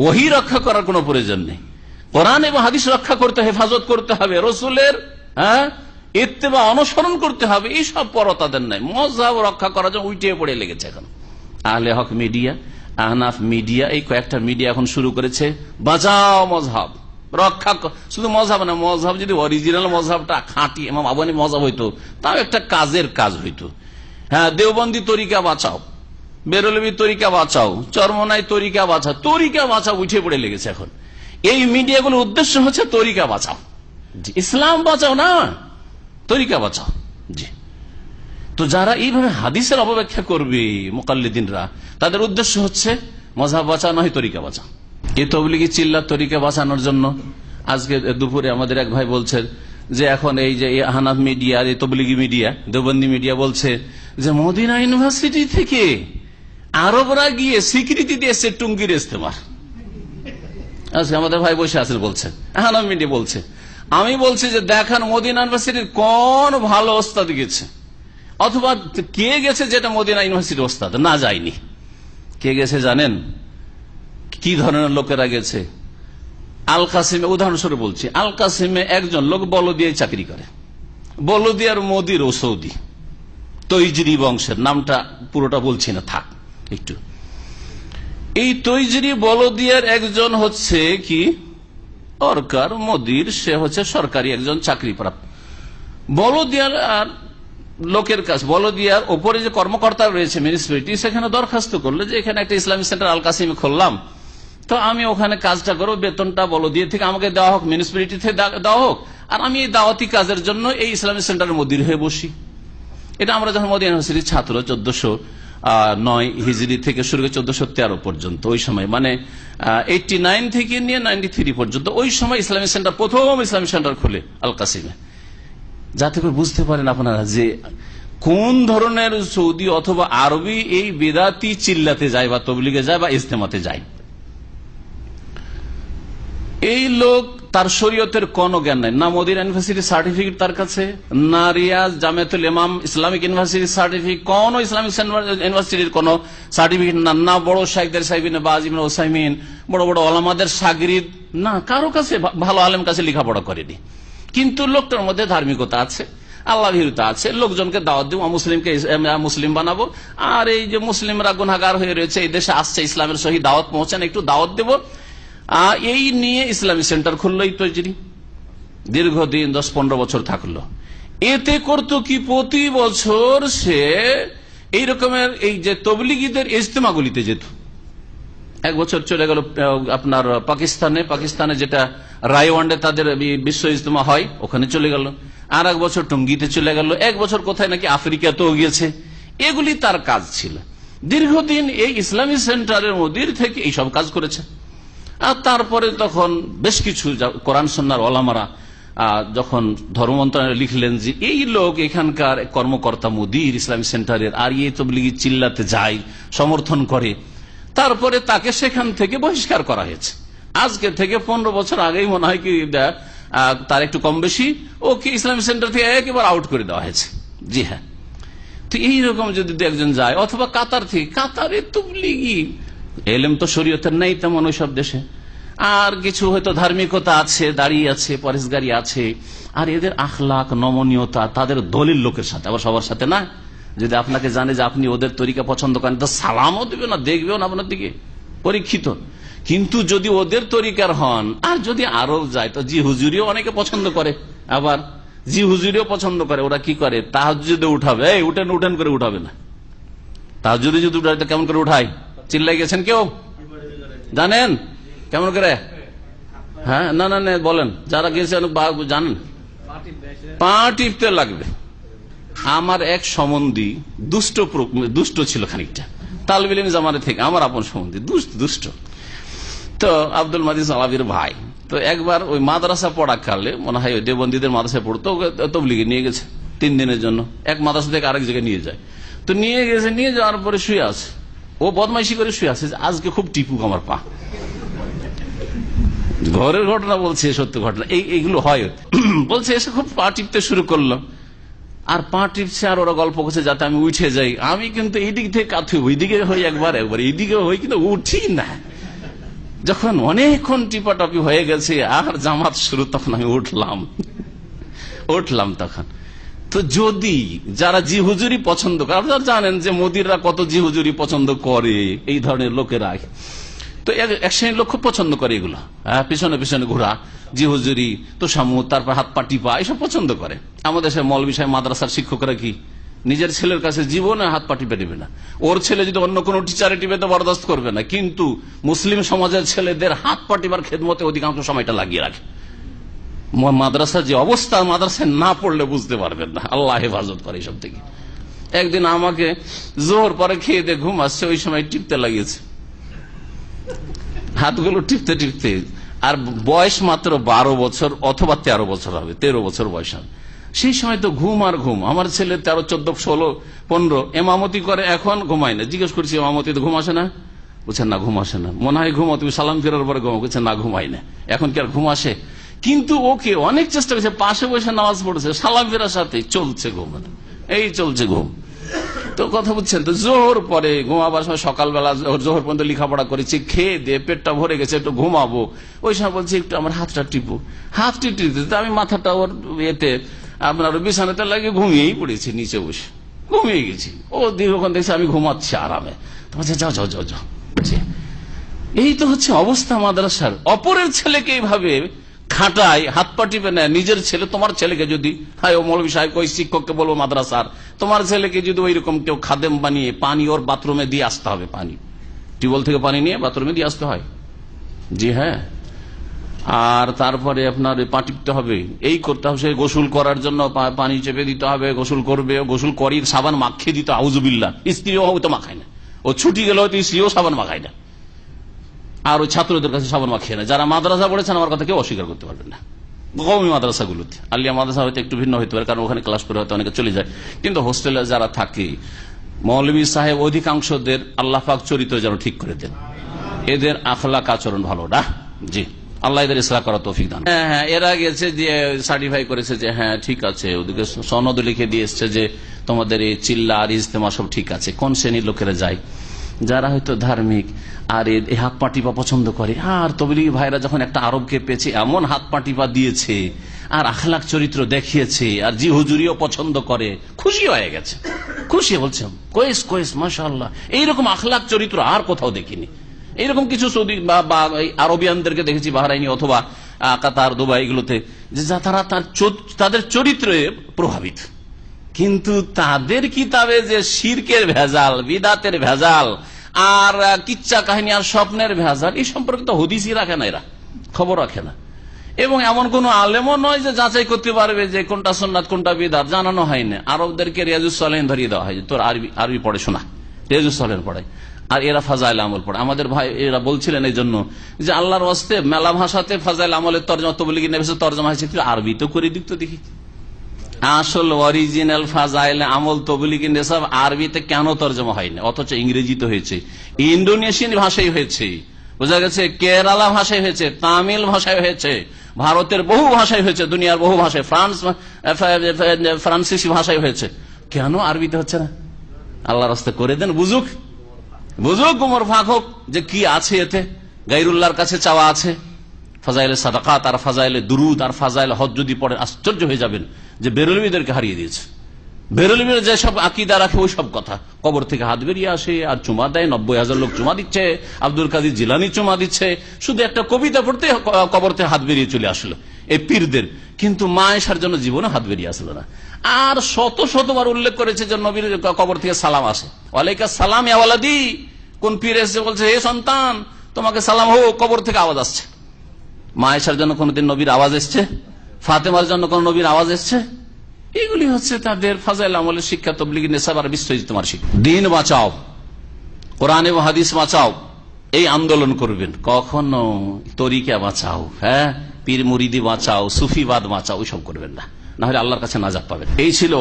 ওহী রক্ষা করার কোনো প্রয়োজন নেই। কোরআন এবং হাদিস রক্ষা করতে, হেফাজত করতে হবে, রসুলের ইত্তেবা অনুসরণ করতে হবে, এইসব পর তাদের নাই। মযহাব রক্ষা করার জন্য উল্টে পড়ে লেগেছে এখন আহলে হক মিডিয়া, আহনাফ মিডিয়া, এই কয়েকটা মিডিয়া এখন শুরু করেছে বাঁচাও মযহাব রক্ষা। শুধু মযহাব না, মযহাব যদি অরিজিনাল মযহাবটা খাঁটি ইমাম আবু হানিফার মযহাব হইতো, তাও একটা কাজের কাজ হইতো। হ্যাঁ, দেওবন্দি তরিকা বাঁচাও, বেরলভী তরিকা বাঁচাও, চরমনাই তরিকা বাঁচাও, তরিকা বাঁচাও উঠে পড়ে লেগেছে এখন। এই মিডিয়াগুলোর উদ্দেশ্য হচ্ছে তরিকা বাঁচাও, ইসলাম বাঁচাও না, তরিকা বাঁচাও। জি, তো যারা এইভাবে হাদিসের অপব্যাখ্যা করবে মুকাল্লিদিনরা, তাদের উদ্দেশ্য হচ্ছে মযহাব বাঁচাও নয় তরিকা বাঁচাও। এই তবলিগি চিল্লার তরিকা বাঁচানোর জন্য আজকে দুপুরে আমাদের এক ভাই বলছেন যে এখন এই যে আহনাফ মিডিয়া, এই তবলিগি মিডিয়া, দেওবন্দি মিডিয়া বলছে যে মদিনা ইউনিভার্সিটি থেকে আরবরা গিয়ে স্বীকৃতি দিয়েছে টুঙ্গির ইস্তেমার। আজকে আমাদের ভাই বসে আছেন বলছেন, আহনাফ মিডিয়া বলছে। আমি বলছি যে দেখান মদিনা ইউনিভার্সিটির কোন ভালো ওস্তাদ গেছে, অথবা কে গেছে যেটা মদিনা ইউনিভার্সিটির ওস্তাদ না যায়নি। কে গেছে জানেন? কি ধরনের লোকেরা গেছে? আল কাসিমে, উদাহরণস্বরূপ বলছি, আল কাসিমে একজন লোক বলদিয়ায় চাকরি করে, বলদিয়ার মোদির ও সৌদি, তৈজরি বংশের, নামটা পুরোটা বলছি না, থাক একটু। এই তৈজরি বলদিয়ার একজন হচ্ছে কি সরকার মোদির, সে হচ্ছে সরকারি একজন চাকরিপ্রাপ্ত। বলদিয়ার আর লোকের কাছে, বলদিয়ার ওপরে যে কর্মকর্তা রয়েছে মিউনিসিপালিটি, সেখানে দরখাস্ত করলে যে এখানে একটা ইসলামিক সেন্টার আল কাসিমে খুললাম, তো আমি ওখানে কাজটা করবো, বেতনটা বলদিয়া থেকে আমাকে দেওয়া হোক, মিউনিসিপালিটি থেকে দেওয়া হোক, আর আমি এই দাওয়াতি কাজের জন্য এই ইসলামিক সেন্টারের মদির হয়ে বসি। এটা আমরা যখন মদিনা ইউনিভার্সিটির ছাত্র 1409 হিজরি থেকে শুরু করে 1413 পর্যন্ত, ওই সময় মানে 89 থেকে নিয়ে 93 পর্যন্ত, ওই সময় ইসলামিক সেন্টার, প্রথম ইসলামিক সেন্টার খুলে আল কাসিমে, যাতে করে বুঝতে পারেন আপনারা যে কোন ধরনের সৌদি অথবা আরবি এই বেদাতি চিল্লাতে যায় বা তবলিগে যায় বা ইজতেমাতে যায়। এই লোক, তার শরীয়তের কোনো জ্ঞান নাই, না মদিনা ইউনিভার্সিটির সার্টিফিকেট তার কাছে, না রিয়াজ জামিয়াতুল ইমাম ইসলামিক ইউনিভার্সিটির সার্টিফিকেট, কোন ইসলামিক ইউনিভার্সিটির কোন সার্টিফিকেট না, না বড় শাইখদের সাহেবিন বা আজিম ওসাইমিন, বড় বড় ওলামাদের শাগরিদ, না কারো কাছে, ভালো আলেম কাছে লেখাপড়া করেনি। কিন্তু লোকটার মধ্যে ধার্মিকতা আছে, আল্লাহ ভীরুতা আছে, লোকজনকে দাওয়াত দেবো, মুসলিমকে মুসলিম বানাবো, আর এই যে মুসলিমরা গুনাহগার হয়ে রয়েছে, এই দেশে আসছে, ইসলামের সহি দাওয়াত পৌঁছান, একটু দাওয়াত দেবো, এই নিয়ে ইসলামী সেন্টার খুললো এই তৈজরি। দীর্ঘদিন 10-15 বছর থাকলো। এতে করতো কি, প্রতি বছর সে এই রকমের এই যে তবলিগীদের ইজতেমাগুলিতে যেত। এক বছর চলে গেল আপনার পাকিস্তানে যেটা রায়ওয়ান্ডে তাদের বিশ্ব ইজতেমা হয়, ওখানে চলে গেল। আর এক বছর টঙ্গিতে চলে গেল। এক বছর কোথায় নাকি আফ্রিকাতেও গিয়েছে। এগুলি তার কাজ ছিল। দীর্ঘদিন এই ইসলামী সেন্টারের মদির থেকে এইসব কাজ করেছে। আর তারপরে তখন বেশ কিছু কোরআন সুন্নাহর ওলামারা যখন ধর্ম মন্ত্রণালয় লিখলেন যে এই লোক এখানকার কর্মকর্তা মুদির ইসলামী সেন্টারের, আর এই তবলিগি চিল্লাতে যায়, সমর্থন করে, তারপরে তাকে সেখান থেকে বহিষ্কার করা হয়েছে। আজকে থেকে 15 বছর আগেই মনে হয় কি তার একটু কম বেশি ওকে ইসলামী সেন্টার থেকে একেবারে আউট করে দেওয়া হয়েছে। জি হ্যাঁ, তো এইরকম যদি একজন যায়, অথবা কাতার থেকে, কাতারে তবলিগি এলেম তো শরীয়তের নেই তেমন ওইসব দেশে, আর কিছু হয়তো ধার্মিকতা আছে, দাঁড়িয়ে আছে, পরেশগারি আছে, আর এদের আখলাক নমনীয়তা তাদের দলিল লোকের সাথে, আবার সবার সাথে না। যদি আপনাকে জানে যে আপনি ওদের তরিকা পছন্দ করেন, তো সালামও দেবে না, দেখবেও না আপনার দিকে, পরীক্ষিত। কিন্তু যদি ওদের তরিকার হন, আর যদি আরব যায়, তো জি হুজুরিও অনেকে পছন্দ করে, আবার জি হুজুরিও পছন্দ করে। ওরা কি করে, তাহাজ্জুদে উঠাবে, এই উঠেন উঠেন করে উঠাবে না। তাহাজ্জুদে যদি উঠায় তো কেমন করে উঠায়? চিল্লাই গেছেন কেউ জানেন কেমন করে? হ্যাঁ, না না না বলেন, যারা গেছেন জানেন, পা টিপতে লাগবে। আমার এক সম্বন্ধী দুষ্ট ছিল খানিকটা, তালবিল ইলম জামানে থেকে, আমার আপন সম্বন্ধী দুষ্ট। তো আব্দুল মাজিদ আলাবির ভাই, তো একবার ওই মাদ্রাসা পড়াকালে মনে হয় দেওবন্দীদের মাদ্রাসায় পড়তো, তবলিগে নিয়ে গেছে 3 দিনের জন্য। এক মাদ্রাসা থেকে আরেক জায়গায় নিয়ে যায়, তো নিয়ে গেছে, নিয়ে যাওয়ার পরে শুয়ে আছে, ও বদমাইশি করে শুয়ে আছে, আজকে খুব টিপুক আমার পা। ঘরের ঘটনা বলছে, সত্য ঘটনা, এইগুলো হয়। বলছে এসে খুব পা টিপতে শুরু করলো, আর পা টিপছে, আর ওরা গল্প করছে যাতে আমি উঠে যাই। আমি কিন্তু এই দিক থেকে কাথু, ওই দিকে হই, একবার এইদিকে হই, কিন্তু উঠি না। যখন অনেকক্ষণ টিপাটাপি হয়ে গেছে আর জামাত শুরু, তখন আমি উঠলাম তখন। তো যদি যারা জি হুজুরি পছন্দ করে, আপনারা জানেন যে মোদিররা কত জি হুজুরি পছন্দ করে, এই ধরনের লোকেরা, তো এক শ্রেণীর লোক খুব পছন্দ করে এগুলো, পিছনে পিছনে ঘোরা, জি হুজুরি, তো সামু, তারপর হাত পা টিপা, এসব পছন্দ করে। আমাদের দেশের মৌলবি সাহেব, মাদ্রাসার শিক্ষকরা কি নিজের ছেলের কাছে জীবনে হাত পা টিপে দিবে না। ওর ছেলে যদি অন্য কোনো টিচারে টিপে তো বরদাস্ত করবে না, কিন্তু মুসলিম সমাজের ছেলেদের হাত পা টিপার খেদমতে অধিকাংশ সময়টা লাগিয়ে রাখে। মাদ্রাসার যে অবস্থা, মাদ্রাসায় না পড়লে বুঝতে পারবেন না। আল্লাহ হেফাজত করে এইসব থেকে। একদিন আমাকে জোর পরে খেয়ে দিয়ে ঘুম আসছে, ওই সময় টিপতে লাগিয়েছে, হাতগুলো টিপতে টিপতে। আর বয়স মাত্র 12 বছর অথবা 13 বছর হবে, 13 বছর বয়স হবে। সেই সময় তো ঘুম আর ঘুম। আমার ছেলে 13, 14, 16, 15 এমামতি করে, এখন ঘুমায় না। জিজ্ঞেস করছি, এমামতিতে ঘুম আসে না? বলছেন না, ঘুম আসে না। মনে হয় ঘুমো, তুমি সালাম ফেরার পরে ঘুমো। বলছে না, ঘুমাই না। এখন কি আর ঘুম আসে? কিন্তু ওকে অনেক চেষ্টা করছে, পাশে বসে নামাজ পড়েছে, সালাম ফেরার সাথে চলছে ঘুম, এই চলছে ঘুম। তো কথা বুঝছেন তো, জোহর পরে ঘুমাবার সময়, সকালবেলা জোহর পর্যন্ত লেখাপড়া করেছি, খেয়ে দিয়ে পেটটা ভরে গেছে, একটু ঘুমাবো, ওই সময় বলছি একটু আমার হাতটা টিপো। হাত টিপতে আমি মাথাটা ওর এতে আপনার বিছানাতে লাগিয়ে ঘুমিয়েই পড়েছি, নিচে বসে ঘুমিয়ে গেছি। ও দীর্ঘক্ষণ দেখছি আমি ঘুমাচ্ছি আরামে, তোমার যাও যাও যাও যাও। এই তো হচ্ছে অবস্থা মাদ্রাসার। অপরের ছেলেকে এইভাবে খাটায়, হাত পা টিপে নেয়। নিজের ছেলে, তোমার ছেলেকে যদি, হ্যাঁ ও মৌলভী সাহেব, ওই শিক্ষককে বলবো মাদ্রাসার, তোমার ছেলেকে যদি ওই রকম কেউ খাদেম বানিয়ে পানি ওর বাথরুমে দিয়ে আসতে হবে, পানি টিউবওয়েল থেকে পানি নিয়ে বাথরুমে দিয়ে আসতে হয়, জি হ্যাঁ। আর তারপরে আপনার পা টিপতে হবে, এই করতে হবে, সে গোসল করার জন্য পানি চেপে দিতে হবে, গোসল করবে, গোসল করি, সাবান মাখিয়ে দিতে, আউজুবিল্লাহ। স্ত্রীও হয়তো মাখায় না, ও ছুটি গেলে হয়তো স্ত্রীও সাবান মাখায় না, আর ওই ছাত্রদের কাছে সাবান মাখিয়ে না। যারা মাদ্রাসা পড়েছেন আমার কথা কেউ অস্বীকার করতে পারবেন না। কওমি মাদ্রাসাগুলোতে, আলিয়া মাদ্রাসা হয়তো একটু ভিন্ন হতে পারে, কারণ ওখানে ক্লাস করে হয়তো অনেকে চলে যায়, কিন্তু হোস্টেলে যারা থাকে, মৌলভী সাহেব অধিকাংশদের আল্লাহ পাক চরিত্র যেন ঠিক করে দেন, এদের আখলাক আচরণ ভালো না। জি, আল্লাহ এদের ইসলাহ করা তৌফিক দান। হ্যাঁ, এরা গেছে যে সার্টিফাই করেছে যে হ্যাঁ ঠিক আছে, ওদিকে সনদ লিখে দিয়ে এসছে যে তোমাদের এই চিল্লা আর ইজতেমা সব ঠিক আছে। কোন শ্রেণীর লোকেরা যায়? যারা হয়তো ধার্মিক আর এই হাত পা টিপা পছন্দ করে। আর তবলিগি ভাইরা যখন একটা আরবকে পেয়েছে, এমন হাত পা টিপা দিয়েছে আর আখলাক চরিত্র দেখিয়েছে, আর জি হুজুরিও পছন্দ করে, খুশি হয়ে গেছে, খুশি বলছে কোয়েস কোয়েস মাশাআল্লাহ। এইরকম আখলাক চরিত্র আর কোথাও দেখিনি। এইরকম কিছু সৌদি বা আরবিয়ানদেরকে দেখেছি বাহরাইনি অথবা কাতার, দুবাই, এগুলোতে, যে তারা তাদের চরিত্রে প্রভাবিত, কিন্তু তাদের কিতাবে যে শিরকের ভেজাল, বিদাতের ভেজাল, আর কিচ্ছা কাহিনী আর স্বপ্নের ভেজাল, এই সম্পর্কে তো হদিসই রাখে না, এরা খবর রাখে না। এবং এমন কোন আলেমও নয় যে যাচাই করতে পারবে যে কোনটা সুন্নাত কোনটা বিদাত, জানানো হয় না। আরবদেরকে রিয়াজুস সালেহিন ধরিয়ে দেওয়া হয়, তোর আরবি পড়ে শোনা, রিয়াজুস সালেহিন পড়ায়, আর এরা ফাজাইল আমল পড়ে। আমাদের ভাই এরা বলছিলেন এই জন্য যে আল্লাহর ওয়াস্তে মেলা ভাষাতে ফাজাইল আমলের তরজমা, তবলিগি নবীর তরজমা হয়েছে, আরবি তো করে দিক তো দেখি। আসল অরিজিনাল ফাজাইল আমল তবলিগি নেশাব আরবিতে কেন তরজমা হয়নি, অথচ ইংরেজিতে হয়েছে, ইন্দোনেশিয়ান ভাষায় হয়েছে, বোঝা গেছে, কেরালা ভাষায় হয়েছে, তামিল ভাষায় হয়েছে, ভারতের বহু ভাষায় হয়েছে, দুনিয়ার বহু ভাষায়, ফ্রান্সিসি ভাষায় হয়েছে, কেন আরবিতে হচ্ছে না? আল্লাহর রাস্তা করে দেন, বুঝুক উমর ফাঁক হোক যে কি আছে এতে, গায়রুল্লাহর কাছে চাওয়া আছে। ফাজাইলে সাদাকাত আর ফাজাইলে দুরুদ আর ফাজাইলে হজ যদি পড়েন, আশ্চর্য হয়ে যাবেন যে বেরেলভীদেরকে হারিয়ে দিয়েছে। বেরেলভীরা যে সব আকিদা রাখে ওই সব কথা, কবর থেকে হাত বেরিয়ে আসে আর চুমা দেয়, 90,000 লোক চুমা দিচ্ছে, আব্দুল কাদির জিলানী চুমা দিচ্ছে, শুধু একটা কবিতা পড়তে কবর থেকে হাত বেরিয়ে চলে আসলো এই পীরদের, কিন্তু মা আয়েশার জন্য জীবনে হাত বেরিয়ে আসলো না। আর শতবার উল্লেখ করেছে যে নবীর কবর থেকে সালাম আসে, ওয়ালাইকা সালাম ইয়া ওয়ালাদি। কোন পীর এসে বলছে হে সন্তান তোমাকে সালাম হোক, কবর থেকে আওয়াজ আসছে। মা আয়েশার জন্য কোনদিন নবীর আওয়াজ এসছে? ফাতেমার জন্য কোন নবীর আওয়াজ এসছে? এগুলি হচ্ছে তাদের ফাজাইল আমলের শিক্ষা, তবলিগি নেশাব আর বিশ্ব ইজতেমার শিক্ষা। দিন বাঁচাও, কোরআন এবং হাদিস বাঁচাও, এই আন্দোলন করবেন। কখনো তরিকা বাঁচাও, হ্যাঁ পীর মুরিদি বাঁচাও, সুফিবাদ বাঁচাও, ওইসব করবেন না, না হলে আল্লাহর কাছে নাজাত পাবেন। এই ছিল